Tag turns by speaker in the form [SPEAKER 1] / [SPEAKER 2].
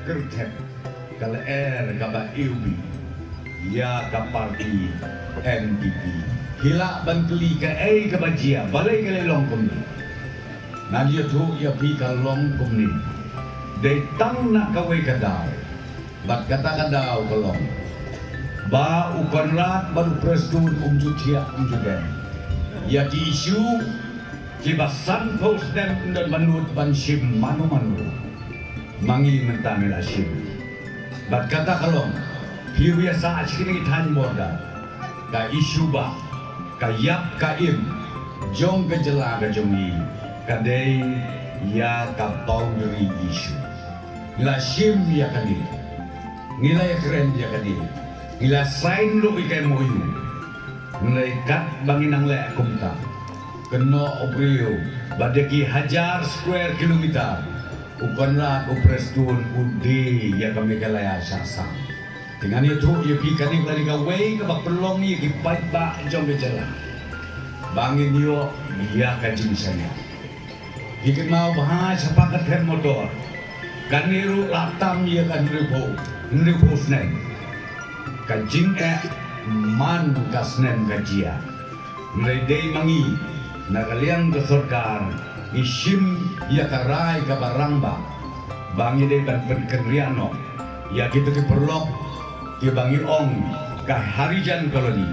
[SPEAKER 1] kertet kala kaba ilbi ya ka parti NPP hila bantli ka kabajia balay ka lelong kumni nandiyo tu ya pi ka long kumni day tang na kaway ka daw bat kata ka daw kalong ba ukanrat baru presdun umjutia umjudan ya di isu kibasan post dan manut banshim manu mangi mentamil asyim bat kata kalong hiu ya saat kini tan borda ka isu ba ka yap ka im jong ke jela ka jongi ka dei ya ka boundary isu la shim ya kani ngila ya keren ya kani ngila sign lo ikai moyu ngila kat banginang le kumta kena obrio badeki hajar square kilometer ukanlah uprestun udi ya kami kalaya sasa dengan itu ya kini lagi kawai kebak pelong ya kipat bak jom berjalan bangin yo dia kaji misalnya kita mau bahas sepakat hand motor kan niru latam ya kan ribu snen kajing man kasnen kajia mulai day mangi nakaliang ke sorkar isim ya karai ke barangba bangi day ban penkeriano ya kita ke perlok ke bangi ong ke harijan koloni